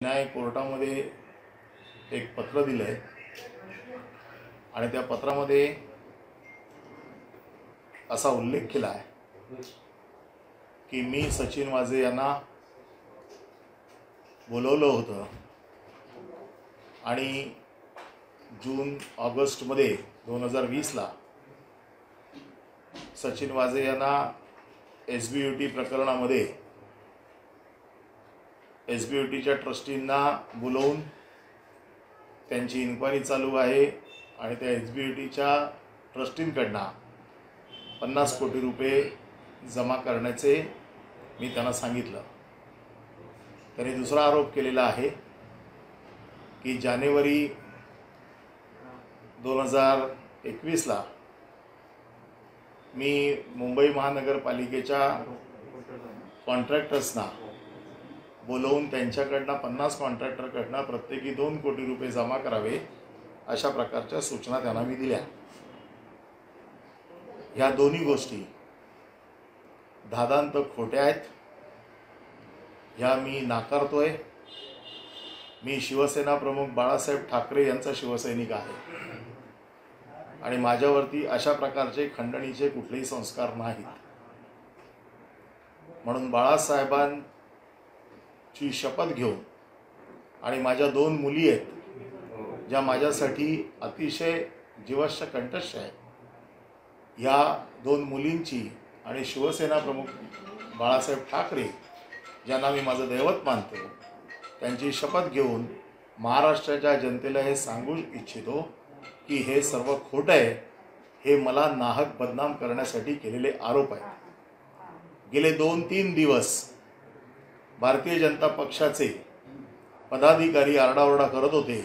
न्याय कोर्टामध्ये एक पत्र दिलंय आणि त्या पत्रामध्ये असा उल्लेख केला आहे की मी सचिन वाझे यांना बोलवलं होतं आणि जून ऑगस्टमध्ये 2020ला सचिन वाझे यांना SBUT प्रकरणामध्ये SBUTच्या ट्रस्टींना बोलवून त्यांची इन्क्वायरी चालू आहे आणि त्या SBUTच्या ट्रस्टींकडनं 50 कोटी रुपये जमा करण्याचे मी त्यांना सांगितलं। त्यांनी दुसरा आरोप केलेला आहे की जानेवारी 2021ला मी मुंबई महानगरपालिकेच्या कॉन्ट्रॅक्टर्सना बोलवून त्यांच्याकडनं 50 कॉन्ट्रॅक्टरकडनं प्रत्येकी 2 कोटी रुपये जमा करावे अशा प्रकारच्या सूचना त्यांना मी दिल्या। ह्या दोन्ही गोष्टी धादांत खोट्या आहेत, ह्या मी नाकारतोय। मी शिवसेना प्रमुख बाळासाहेब ठाकरे यांचा शिवसैनिक आहे आणि माझ्यावरती अशा प्रकारचे खंडणीचे कुठलेही संस्कार नाहीत। म्हणून बाळासाहेबांची शपथ घेऊन आणि माझ्या 2 मुली आहेत ज्या माझ्यासाठी अतिशय जीवश्य कंठस्थ आहेत, या 2 मुलींची आणि शिवसेना प्रमुख बाळासाहेब ठाकरे ज्यांना मी माझं दैवत मानतो त्यांची शपथ घेऊन महाराष्ट्राच्या जनतेला हे सांगू इच्छितो की हे सर्व खोटं आहे, हे मला नाहक बदनाम करण्यासाठी केलेले आरोप आहेत। गेले 2-3 दिवस भारतीय जनता पक्षाचे पदाधिकारी आरडाओरडा करत होते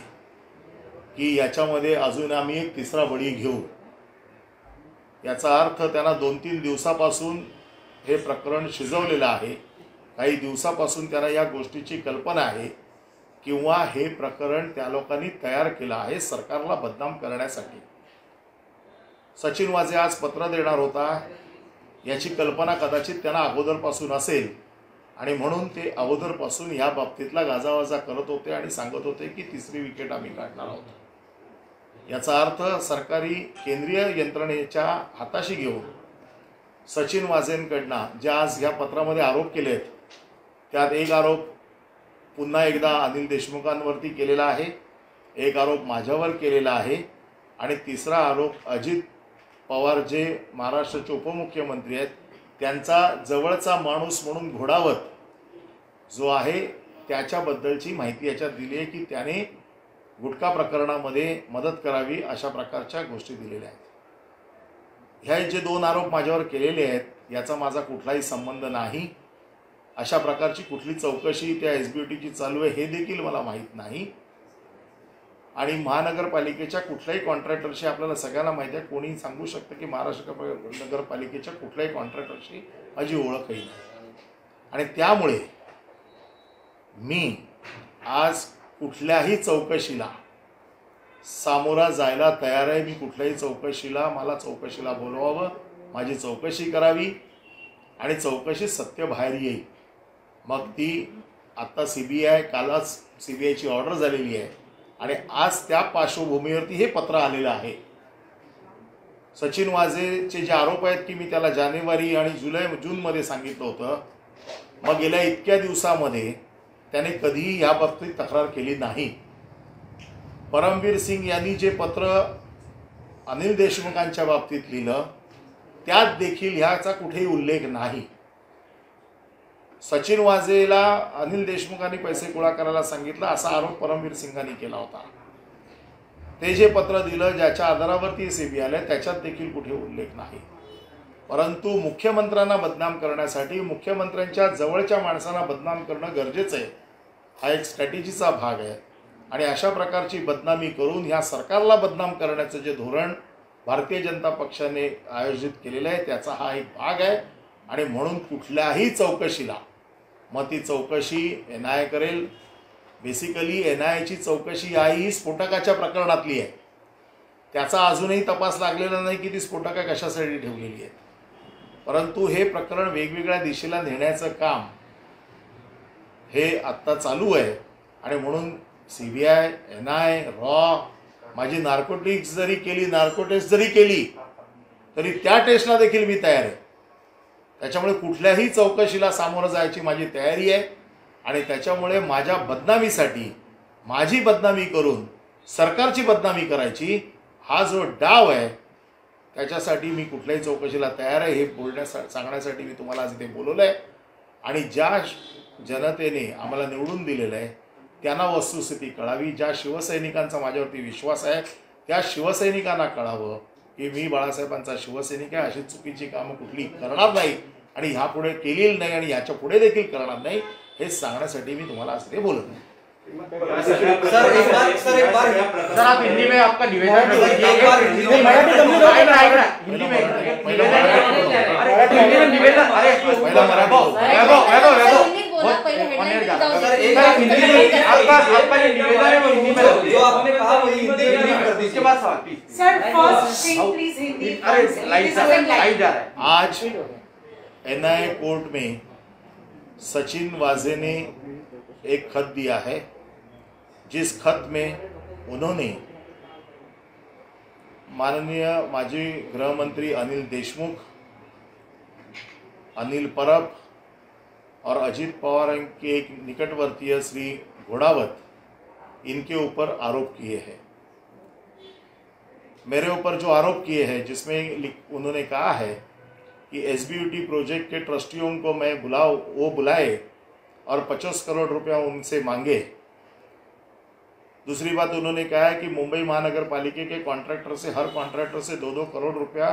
की याच्यामध्ये अजून आम्ही एक तिसरा बळी घेऊ। याचा अर्थ त्यांना 2-3 दिवसापासून हे प्रकरण शिजवलेलं आहे, काही दिवसापासून त्यांना या गोष्टीची कल्पना आहे किंवा हे प्रकरण त्या लोकांनी तयार केलं आहे सरकारला बदनाम करण्यासाठी। सचिन वाझे आज पत्र देणार होता याची कल्पना कदाचित त्यांना अगोदरपासून असेल आणि म्हणून ते अगोदरपासून या बाबतीतला गाजावाजा करत होते आणि सांगत होते की तिसरी विकेट आम्ही काढणार आहोत। याचा अर्थ सरकारी केंद्रीय यंत्रणेच्या हाताशी घेऊन सचिन वाझेंकडनं जे आज या पत्रामध्ये आरोप केलेत त्यात एक आरोप पुन्हा एकदा अनिल देशमुखांवरती केलेला आहे, एक आरोप माझ्यावर केलेला आहे आणि तिसरा आरोप अजित पवार जे महाराष्ट्राचे उपमुख्यमंत्री आहेत त्यांचा जवळचा माणूस म्हणून घोडावत जो आहे त्याच्याबद्दलची माहिती याच्यात दिली आहे की त्याने गुटखा प्रकरणामध्ये मदत करावी अशा प्रकारच्या गोष्टी दिलेल्या आहेत। ह्या जे 2 आरोप माझ्यावर केलेले आहेत याचा माझा कुठलाही संबंध नाही। अशा प्रकारची कुठली चौकशी त्या SBUTची चालू आहे हे देखील मला माहीत नाही आणि महानगरपालिकेच्या कुठल्याही कॉन्ट्रॅक्टरशी आपल्याला सगळ्यांना माहिती आहे, कोणी सांगू शकतं की महाराष्ट्र नगरपालिकेच्या कुठल्याही कॉन्ट्रॅक्टरशी माझी ओळखही नाही आणि त्यामुळे मी आज कुठल्याही चौकशीला सामोरा जायला तयार आहे। मी कुठल्याही चौकशीला मला चौकशीला बोलवावं, माझी चौकशी करावी आणि चौकशी सत्य बाहेर येईल। मग ती आत्ता CBI कालच CBIची ऑर्डर झालेली आहे आणि आज त्या पार्श्वभूमीवरती हे पत्र आलेलं आहे। सचिन वाझेचे जे आरोप आहेत की मी त्याला जानेवारी आणि जूनमध्ये सांगितलं होतं, मग गेल्या इतक्या दिवसामध्ये त्याने कधीही या बाबतीत तक्रार केली नाही। परमवीर सिंग यांनी जे पत्र अनिल देशमुखांच्या बाबतीत लिहिलं त्यात देखील ह्याचा कुठेही उल्लेख नाही। सचिन वाझेला अनिल देशमुखांनी पैसे गोळा करायला सांगितलं असा आरोप परमवीर सिंगांनी केला होता। ते जे पत्र दिलं ज्याच्या आधारावरती CBI आले त्याच्यात देखील कुठे उल्लेख नाही। परंतु मुख्यमंत्र्यांना बदनाम करण्यासाठी मुख्यमंत्र्यांच्या जवळच्या माणसांना बदनाम करणं गरजेचं आहे, हा एक स्ट्रॅटेजीचा भाग आहे आणि अशा प्रकारची बदनामी करून ह्या सरकारला बदनाम करण्याचं जे धोरण भारतीय जनता पक्षाने आयोजित केलेलं आहे त्याचा हा एक भाग आहे आणि म्हणून कुठल्याही चौकशीला मग ती चौकशी NIA करेल। बेसिकली NIAची चौकशी ही स्फोटकाच्या प्रकरणातली आहे, त्याचा अजूनही तपास लागलेला नाही की ती स्फोटकं कशासाठी ठेवलेली आहेत, परंतु हे प्रकरण वेगवेगळ्या दिशेला नेण्याचं काम हे आत्ता चालू आहे आणि म्हणून CBI, NI, रॉ माझी नार्कोटिक्स जरी केली, नार्कोटेस्ट जरी केली तरी त्या टेस्टला देखील मी तयार आहे. त्याच्यामुळे कुठल्याही चौकशीला सामोरं जायची माझी तयारी आहे. आणि त्याच्यामुळे माझ्या बदनामीसाठी माझी बदनामी करून सरकारची बदनामी करायची हा जो डाव आहे त्याच्यासाठी मी कुठल्याही चौकशीला तयार आहे. हे सांगण्यासाठी मी तुम्हाला आज इथे बोलवलं आहे. आणि ज्या जनतेने आम्हाला निवडून दिलेलं आहे त्यांना वस्तुस्थिती कळावी. ज्या शिवसैनिकांचा माझ्यावरती विश्वास आहे त्या शिवसैनिकांना कळावं की मी बाळासाहेबांचा शिवसैनिक आहे. अशी चुकीची कामं कुठली करणार नाही आणि ह्यापुढे केलेली नाही आणि ह्याच्या पुढे देखील करणार नाही हे सांगण्यासाठी मी तुम्हाला आज ते बोलत आहे. सर आप हिंदी में आपका निवेदन आज NI कोर्ट में सचिन वाजे ने एक खत दिया है जिस खत में उन्होंने माननीय माजी गृह मंत्री अनिल देशमुख, अनिल परब और अजित पवार के एक निकटवर्तीय श्री घोड़ावत इनके ऊपर आरोप किए हैं. मेरे ऊपर जो आरोप किए हैं जिसमें उन्होंने कहा है कि SBUT प्रोजेक्ट के ट्रस्टियों को मैं बुलाए और 50 करोड़ रुपया उनसे मांगे. दूसरी बात उन्होंने कहा है कि मुंबई महानगर पालिका के कॉन्ट्रैक्टर से हर कॉन्ट्रैक्टर से 2-2 करोड़ रुपया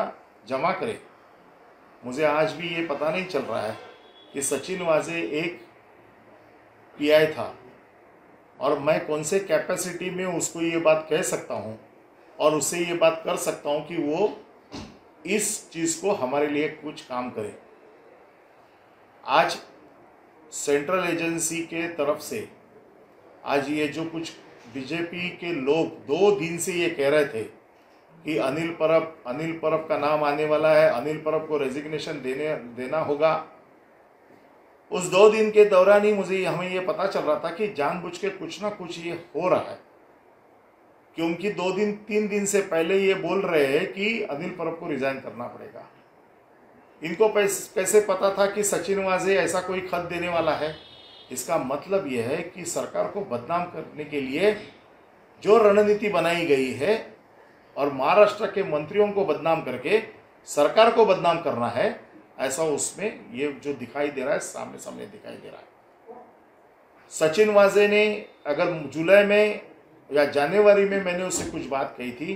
जमा करे. मुझे आज भी ये पता नहीं चल रहा है कि सचिन वाजे एक PI था और मैं कौन से कैपेसिटी में उसको ये बात कह सकता हूँ और उससे ये बात कर सकता हूँ कि वो इस चीज़ को हमारे लिए कुछ काम करे. आज सेंट्रल एजेंसी के तरफ से आज ये जो कुछ बीजेपी के लोग 2 दिन से ये कह रहे थे कि अनिल परब का नाम आने वाला है, अनिल परब को रेजिग्नेशन देना होगा. उस 2 दिन के दौरान ही हमें ये पता चल रहा था कि जानबूझ के कुछ ना कुछ ये हो रहा है, क्योंकि 2-3 दिन से पहले ये बोल रहे हैं कि अनिल परब को रिजाइन करना पड़ेगा. इनको कैसे पता था कि सचिन वाजे ऐसा कोई खत देने वाला है? इसका मतलब यह है कि सरकार को बदनाम करने के लिए जो रणनीति बनाई गई है और महाराष्ट्र के मंत्रियों को बदनाम करके सरकार को बदनाम करना है, ऐसा उसमें ये जो दिखाई दे रहा है सामने दिखाई दे रहा है. सचिन वाजे ने अगर जुलाई में या जनवरी में मैंने उससे कुछ बात कही थी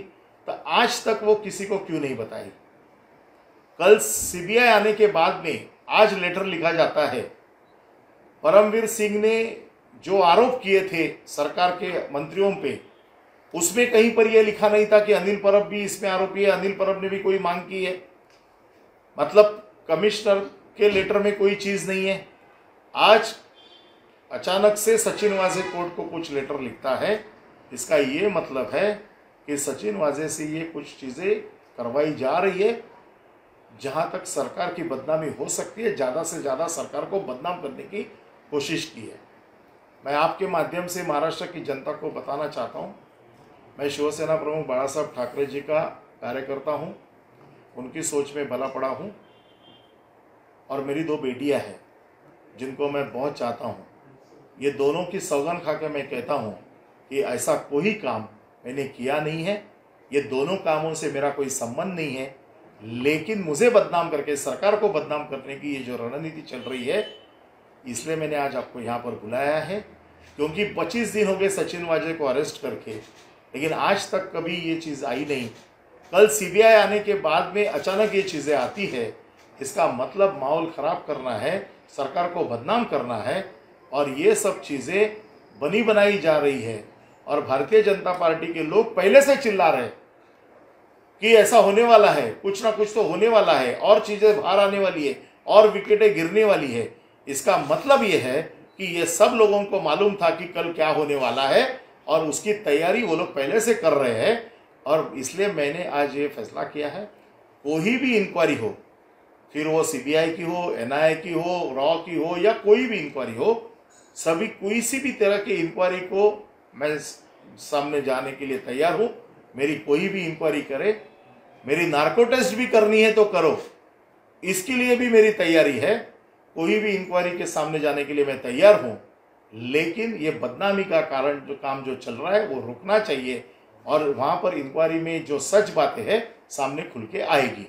तो आज तक वो किसी को क्यों नहीं बताई. कल CBI आने के बाद में आज लेटर लिखा जाता है. परमवीर सिंह ने जो आरोप किए थे सरकार के मंत्रियों पे, उसमें कहीं पर यह लिखा नहीं था कि अनिल परब भी इसमें आरोपी है, अनिल परब ने भी कोई मांग की है. मतलब कमिश्नर के लेटर में कोई चीज़ नहीं है. आज अचानक से सचिन वाजे कोर्ट को कुछ लेटर लिखता है. इसका ये मतलब है कि सचिन वाजे से ये कुछ चीज़ें करवाई जा रही है जहाँ तक सरकार की बदनामी हो सकती है. ज़्यादा से ज़्यादा सरकार को बदनाम करने की कोशिश की है. मैं आपके माध्यम से महाराष्ट्र की जनता को बताना चाहता हूँ, मैं शिवसेना प्रमुख बाला साहब ठाकरे जी का कार्यकर्ता हूँ, उनकी सोच में भला पड़ा हूँ और मेरी 2 बेटियाँ हैं जिनको मैं बहुत चाहता हूँ. ये दोनों की सौगंध खा के मैं कहता हूँ कि ऐसा कोई काम मैंने किया नहीं है. ये दोनों कामों से मेरा कोई संबंध नहीं है, लेकिन मुझे बदनाम करके सरकार को बदनाम करने की ये जो रणनीति चल रही है, इसलिए मैंने आज आपको यहाँ पर बुलाया है. क्योंकि 25 दिन हो गए सचिन वाजे को अरेस्ट करके, लेकिन आज तक कभी ये चीज़ आई नहीं. कल CBI आने के बाद में अचानक ये चीज़ें आती है. इसका मतलब माहौल ख़राब करना है, सरकार को बदनाम करना है और ये सब चीज़ें बनी बनाई जा रही है. और भारतीय जनता पार्टी के लोग पहले से चिल्ला रहे कि ऐसा होने वाला है, कुछ ना कुछ तो होने वाला है और चीज़ें बाहर आने वाली है और विकेटें गिरने वाली है. इसका मतलब ये है कि ये सब लोगों को मालूम था कि कल क्या होने वाला है और उसकी तैयारी वो लोग पहले से कर रहे हैं. और इसलिए मैंने आज ये फैसला किया है, कोई भी इंक्वायरी हो, फिर वो CBI की हो, NI की हो, रॉ की हो या कोई भी इंक्वायरी हो, सभी कोई सी भी तरह की इंक्वायरी को मैं सामने जाने के लिए तैयार हूं। मेरी कोई भी इंक्वायरी करे, मेरी नार्को टेस्ट भी करनी है तो करो, इसके लिए भी मेरी तैयारी है। कोई भी इंक्वायरी के सामने जाने के लिए मैं तैयार हूं, लेकिन ये बदनामी का कारण जो काम जो चल रहा है वो रुकना चाहिए और वहां पर इंक्वायरी में जो सच बातें हैं सामने खुल के आएगी।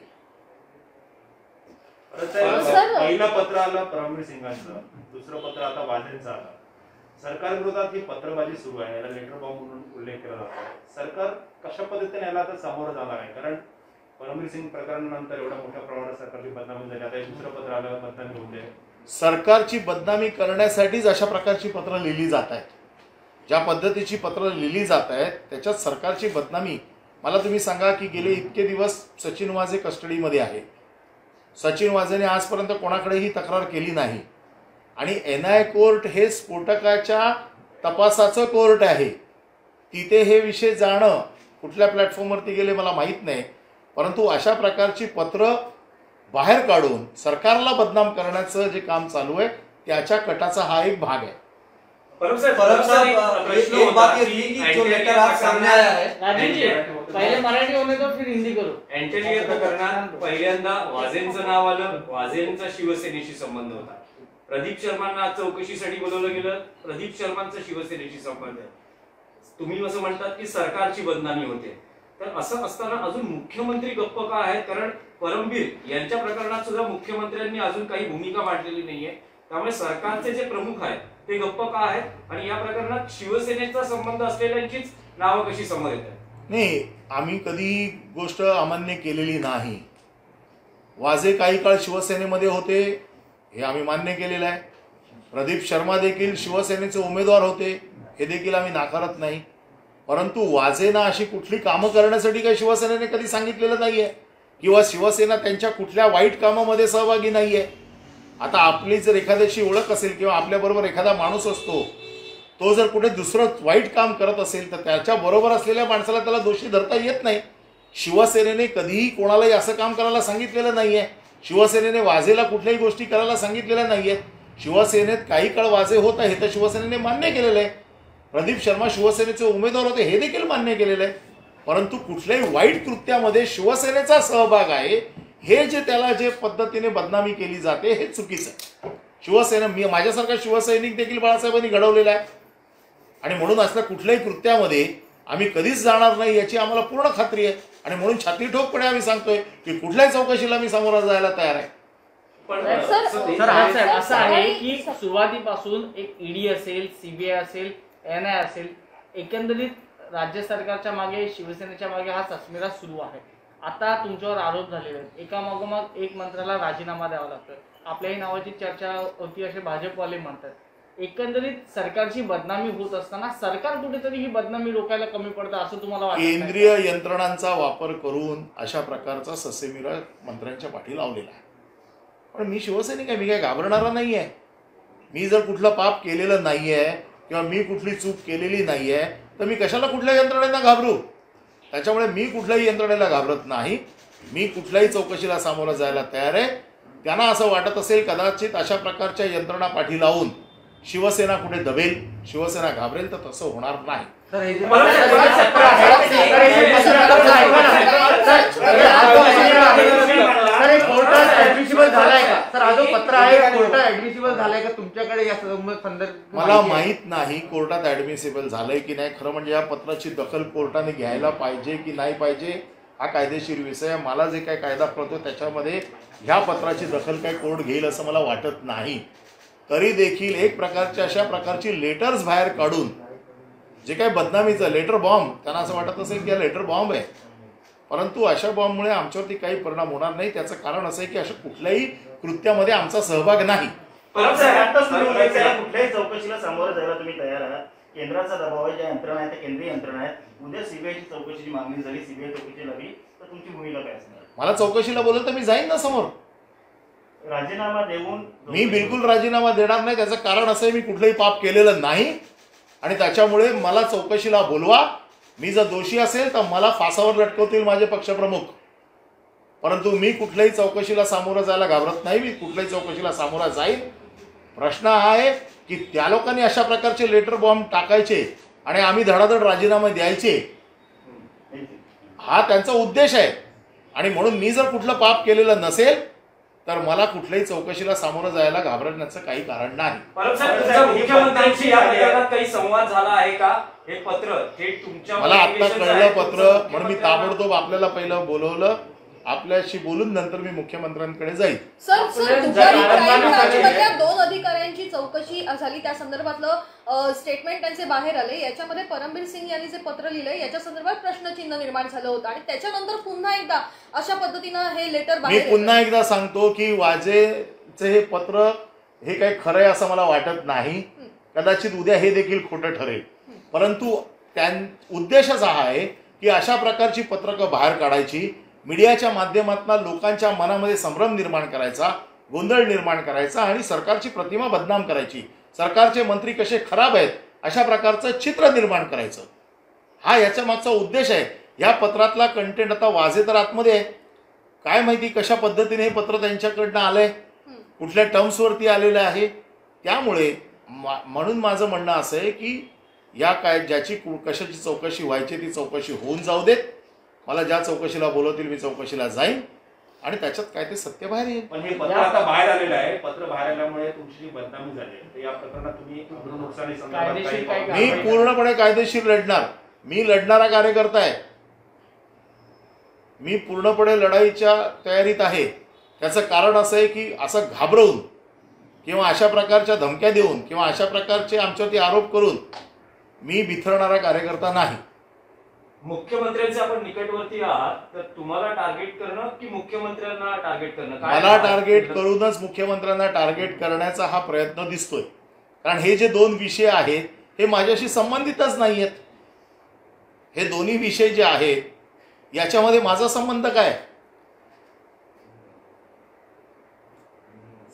पहिलं पत्र आलं परमवीर सिंगांचं, दुसरं पत्र आता वाजेंचं आलं। सरकार विरोधात ही पत्रबाजी सुरू आहे, याला लेटर बॉम्ब म्हणून उल्लेख केला जातो। सरकार कशा पद्धतीने याला आता सामोरं जाणार आहे? कारण परमवीर सिंग प्रकरणानंतर एवढ्या मोठ्या प्रमाणात सरकारची बदनामी झाली, आता दुसरं पत्र आलं, बदनामी होते। सरकारची बदनामी करण्यासाठीच अशा प्रकारची पत्र लिहिली जात आहेत। ज्या पद्धतीची पत्र लिहिली जात आहेत त्याच्यात सरकारची बदनामी, मला तुम्ही सांगा की गेले इतके दिवस सचिन वाझे कस्टडीमध्ये आहे। सचिन वाझेने आजपर्यंत कोणाकडेही तक्रार केली नाही आणि NI कोर्ट हे स्फोटकाच्या तपासाचं कोर्ट आहे। तिथे हे विषय जाणं कुठल्या प्लॅटफॉर्मवरती गेले मला माहीत नाही, परंतु अशा प्रकारची पत्र बाहेर काढून सरकारला बदनाम करण्याचं जे काम चालू आहे त्याच्या कटाचा हा एक भाग आहे। एक बात ये थी कि जो लेटर आज सामने आया है, राजीव जी पहले मराठी होने दो फिर हिंदी करो। अँटोनियो प्रकरणात पहिल्यांदा वाझेंचं नाव आलं, वाझेंचा शिवसेनेशी संबंध होता। प्रदीप शर्मांना चौकशीसाठी बोलवलं गेलं, प्रदीप शर्मांचा शिवसेनेशी संबंध आहे। तुम्ही असं म्हणतात की सरकारची बदनामी होते, तर असं असताना अजून मुख्यमंत्री गप्प का आहेत? कारण परमवीर यांच्या प्रकरणात सुद्धा मुख्यमंत्र्यांनी अजून काही भूमिका मांडलेली नाहीये, त्यामुळे सरकारचे जे प्रमुख आहेत ते गप्प का आहेत? आणि या प्रकरणात शिवसेनेचा संबंध असलेल्यांचीच नावं कशी समोर येतात? नाही, आम्ही कधी गोष्ट अमान्य केलेली नाही। वाझे काही काळ शिवसेनेमध्ये होते हे आम्ही मान्य केलेलं आहे। प्रदीप शर्मा देखील शिवसेनेचे उमेदवार होते हे देखील आम्ही नाकारत नाही, परंतु वाझेंना अशी कुठली कामं करण्यासाठी काही शिवसेनेने कधी सांगितलेलं नाहीये किंवा शिवसेना त्यांच्या कुठल्या वाईट कामामध्ये सहभागी नाहीये। आता आपली जर एखाद्याची ओळख असेल किंवा आपल्याबरोबर एखादा माणूस असतो, तो जर कुठे दुसरं वाईट काम करत असेल तर त्याच्या बरोबर असलेल्या माणसाला त्याला दोषी धरता येत नाही। शिवसेनेने कधीही कोणालाही असं काम करायला सांगितलेलं नाहीये। शिवसेनेने वाझेला कुठल्याही गोष्टी करायला सांगितलेल्या नाहीयेत। शिवसेनेत काही काळ वाझे होत आहे तर शिवसेनेने मान्य केलेलं आहे। प्रदीप शर्मा शिवसेनेचे उमेदवार होते हे देखील मान्य केलेलं आहे, परंतु कुठल्याही वाईट कृत्यामध्ये शिवसेनेचा सहभाग आहे हे जे त्याला जे पद्धतीने बदनामी केली जाते हे चुकीचं आहे। शिवसेना मी माझ्यासारखा शिवसैनिक देखील बाळासाहेबांनी घडवलेला आहे आणि म्हणून असल्या कुठल्याही कृत्यामध्ये आम्ही कधीच जाणार नाही याची आम्हाला पूर्ण खात्री आहे आणि म्हणून छाती ठोकपणे आम्ही सांगतोय की कुठल्याही चौकशीला मी सामोरा जायला तयार आहे। सर असं आहे की सुरुवातीपासून एक ईडी असेल, CBI असेल, NI असेल, एकंदरीत राज्य सरकारच्या मागे शिवसेनेच्या मागे हा ससमिरा सुरू आहे। आता तुमच्यावर आरोप झालेले आहेत, एकामागोमाग एक मंत्र्याला राजीनामा द्यावा लागतोय, आपल्याही नावाची चर्चा होती असे भाजपवाले म्हणतात। एकंदरीत सरकारची बदनामी होत असताना सरकार कुठेतरी ही बदनामी रोखायला कमी पडतं असं तुम्हाला वाटतं? केंद्रीय यंत्रणांचा वापर करून अशा प्रकारचा ससेमिरा मंत्र्यांच्या पाठी लावलेला आहे। पण मी शिवसैनिक आहे, मी काय घाबरणारा नाही आहे। मी जर कुठलं पाप केलेलं नाही आहे किंवा मी कुठली चूक केलेली नाही आहे तर मी कशाला कुठल्या यंत्रणेला घाबरू? त्याच्यामुळे मी कुठल्याही यंत्रणेला घाबरत नाही। मी कुठल्याही चौकशीला सामोरं जायला तयार आहे। त्यांना असं वाटत असेल कदाचित अशा प्रकारच्या यंत्रणा पाठी लावून शिवसेना कुठे दबेल, शिवसेना घाबरेल, तर तसं होणार नाही। मला माहित नाही कोर्टात ऍडमिसिबल झालंय की नाही। खरं म्हणजे या पत्राची दखल कोर्टाने घ्यायला पाहिजे की नाही पाहिजे हा कायदेशीर विषय आहे। मला जे काही कायदा कळतो त्याच्यामध्ये ह्या पत्राची दखल काही कोर्ट घेईल असं मला वाटत नाही। तरी देखील एक प्रकारच्या अशा प्रकारची लेटर्स बाहेर काढून जे काही बदनामीचं लेटर बॉम्ब, त्यांना असं वाटत असेल की हा लेटर बॉम्ब आहे, परंतु अशा बॉम्बमुळे आमच्यावरती काही परिणाम होणार नाही। त्याचं कारण असं आहे की अशा कुठल्याही कृत्यामध्ये आमचा सहभाग नाही। कुठल्याही चौकशीला सामोरं जायला तुम्ही तयार आहात? केंद्राचा दबाव आहे, ज्या यंत्रणा आहेत त्या केंद्रीय यंत्रणा आहेत। उद्या सीबीआयची चौकशीची मागणी झाली, सीबीआय चौकशी लागली तर तुमची भूमिका काय असणार? मला चौकशीला बोललं तर मी जाईन ना समोर। राजीनामा देऊन मी बिलकुल राजीनामा देणार नाही। त्याचं कारण असं आहे मी कुठलंही पाप केलेलं नाही आणि त्याच्यामुळे मला चौकशीला बोलवा। मी जर दोषी असेल तर मला फासावर लटकवतील माझे पक्षप्रमुख, परंतु मी कुठल्याही चौकशीला सामोरं जायला घाबरत नाही। मी कुठल्याही चौकशीला सामोरा जाईल। प्रश्न हा आहे की त्या लोकांनी अशा प्रकारचे लेटर बॉम्ब टाकायचे आणि आम्ही धडाधड राजीनामे द्यायचे, हा त्यांचा उद्देश आहे. आणि म्हणून मी जर कुठलं पाप केलेलं नसेल तर मला कुठल्याही चौकशीला सामोरं जायला घाबरण्याचं काही कारण नाही. परंतु साहेब, तुमचा मुख्यमंत्र्यांशी या प्रकरणात काही संवाद झाला आहे का? हे पत्र थेट तुमच्या मला आता कळलं पत्र, म्हणून मी ताबडतोब आपल्याला पहिलं बोलवलं. आपल्याशी बोलून नंतर मी मुख्यमंत्र्यांकडे जाईल. सर दुपारी क्राईम ब्रांचमधल्या 2 अधिकाऱ्यांची चौकशी झाली, त्या संदर्भातलं स्टेटमेंट त्यांचे बाहेर आले. याच्यामध्ये परमबीर सिंग यांनी जे पत्र लिहिलंय याच्या संदर्भात प्रश्नचिन्ह निर्माण झालं होतं आणि त्याच्यानंतर पुन्हा एकदा अशा पद्धतीनं हे लेटर मी बाहेर पुन्हा एकदा सांगतो की वाजेचे हे पत्र हे काही खरं आहे असं मला वाटत नाही. कदाचित उद्या हे देखील खोटं ठरेल, परंतु उद्देशच हा आहे की अशा प्रकारची पत्रकं बाहेर काढायची, मीडियाच्या माध्यमातून लोकांच्या मनामध्ये संभ्रम निर्माण करायचा, गोंधळ निर्माण करायचा आणि सरकारची प्रतिमा बदनाम करायची, सरकारचे मंत्री कसे खराब आहेत अशा प्रकारचं चित्र निर्माण करायचं, हा याच्या मागचा उद्देश आहे. या पत्रातला कंटेंट आता वाजे तर आतमध्ये आहे, काय माहिती कशा पद्धतीने हे पत्र त्यांच्याकडनं आलंय, कुठल्या टर्म्सवरती आलेलं आहे. त्यामुळे म्हणून माझं म्हणणं असं आहे की या काय ज्याची कशाची चौकशी व्हायची ती चौकशी होऊन जाऊ देत. मला ज्या चौकशीला बोलवतील मी चौकशीला जाईन आणि त्याच्यात काय ते सत्य बाहेर येईल. पण हे पत्र आता बाहेर आलेलं आहे, पत्र बाहेर आल्यामुळे तुमची जी बदनामी झाली तर या प्रकरणात तुम्ही नुकसानी संदर्भात मी पूर्णपणे कायदेशीर लढणार. मी लढणारा कार्यकर्ता आहे, मी पूर्णपणे लढाईच्या तयारीत आहे. त्याचं कारण असं आहे की असं घाबरवून किंवा अशा प्रकारच्या धमक्या देऊन किंवा अशा प्रकारचे आमच्यावरती आरोप करून मी बिथरणारा कार्यकर्ता नाही. मुख्यमंत्र्यांचे आपण निकटवर्ती आहात, तर तुम्हाला टार्गेट करणं की मुख्यमंत्र्यांना टार्गेट करणं? मला टार्गेट करूनच मुख्यमंत्र्यांना टार्गेट करण्याचा हा प्रयत्न दिसतोय. कारण हे जे 2 विषय आहेत हे माझ्याशी संबंधितच नाही आहेत. हे दोन्ही विषय जे आहेत याच्यामध्ये माझा संबंध काय?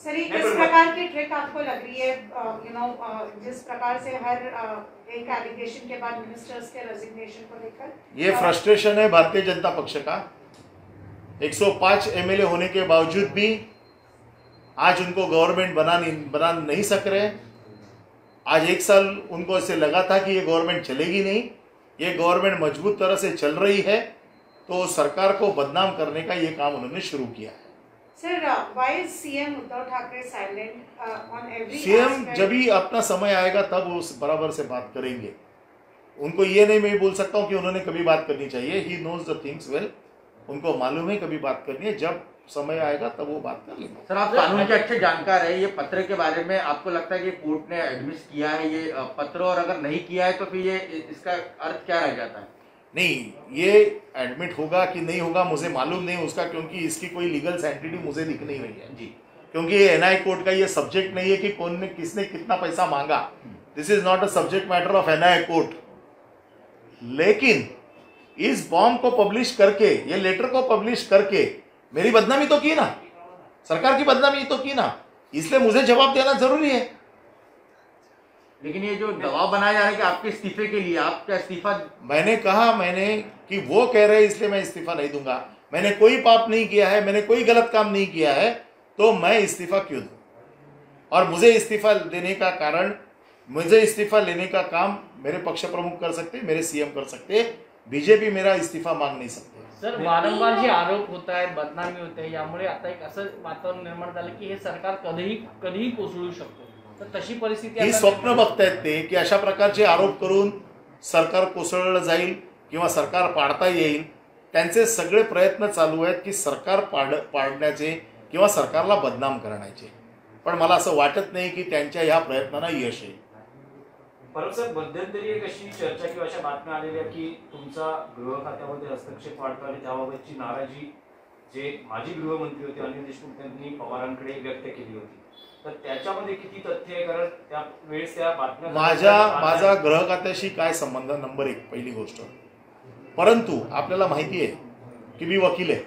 सर ये किस प्रकार की ट्रिक आपको लग रही है? जिस प्रकार से हर एक एलिगेशन के बाद मिनिस्टर्स के रेजिग्नेशन को लेकर ये फ्रस्ट्रेशन है भारतीय जनता पक्ष का. 105 एमएलए होने के बावजूद भी आज उनको गवर्नमेंट बना नहीं सक रहे. आज 1 साल उनको ऐसे लगा था कि ये गवर्नमेंट चलेगी नहीं, ये गवर्नमेंट मजबूत तरह से चल रही है, तो सरकार को बदनाम करने का ये काम उन्होंने शुरू किया है. सर व्हाई is CM Uddhav Thackeray silent on every CM जब भी अपना समय आएगा तब वो बराबर से बात करेंगे. उनको ये नहीं मैं बोल सकता हूँ कि उन्होंने कभी बात करनी चाहिए. ही नोज द थिंग्स वेल, उनको मालूम है कभी बात करनी है, जब समय आएगा तब वो बात कर लेंगे. सर आप कानून के अच्छे जानकार है, ये पत्र के बारे में आपको लगता है कि कोर्ट ने एडमिट किया है ये पत्र, और अगर नहीं किया है तो फिर ये इसका अर्थ क्या रह जाता है? नहीं, ये एडमिट होगा कि नहीं होगा मुझे मालूम नहीं उसका, क्योंकि इसकी कोई लीगल सेंटिटी मुझे दिख नहीं रही है जी. क्योंकि ये एनआई कोर्ट का ये सब्जेक्ट नहीं है कि कौन ने किसने कितना पैसा मांगा. This is not a subject matter of NI court. लेकिन इस बॉम्ब को पब्लिश करके, ये लेटर को पब्लिश करके मेरी बदनामी तो की ना, सरकार की बदनामी तो की ना, इसलिए मुझे जवाब देना जरूरी है. लेकिन ये जो दबाव बनाया जा रहा है कि आपके इस्तीफे के लिए, आप क्या इस्तीफा? मैंने कहा कि वो कह रहे हैं इसलिए मैं इस्तीफा नहीं दूंगा. मैंने कोई पाप नहीं किया है, मैंने कोई गलत काम नहीं किया है, तो मैं इस्तीफा क्यों दूं? और मुझे इस्तीफा देने का कारण, मुझे इस्तीफा लेने का काम मेरे पक्ष प्रमुख कर सकते, मेरे सीएम कर सकते, बीजेपी मेरा इस्तीफा मांग नहीं सकते. सर वारंवार जे आरोप होत आहेत, बदनामी होते, यामुळे आता एक असं वातावरण निर्माण झालं की हे सरकार कधीही कोसळू शकतो. तर तशी परिस्थिती ही स्वप्न बघतायत ते की अशा प्रकारचे आरोप करून सरकार कोसळलं जाईल किंवा सरकार पाडता येईल. त्यांचे सगळे प्रयत्न चालू आहेत की सरकार पाडण्याचे किंवा सरकारला बदनाम करण्याचे. पण मला असं वाटत नाही की त्यांच्या ह्या प्रयत्नांना यश येईल. परंतु मध्यंतरी एक अशी चर्चा किंवा अशा बातम्या आलेल्या की तुमचा गृह खात्यामध्ये हस्तक्षेप वाढतो आणि त्याबाबतची नाराजी जे माजी गृहमंत्री होते अनिल देशमुख यांनी पवारांकडे व्यक्त केली होती. तर त्याच्यामध्ये किती तथ्य आहे? कारण त्या वेळेस त्या बातम्या माझा गृह खात्याशी काय संबंध? नंबर 1 पहिली गोष्ट. परंतु आपल्याला माहिती आहे की मी वकील आहे.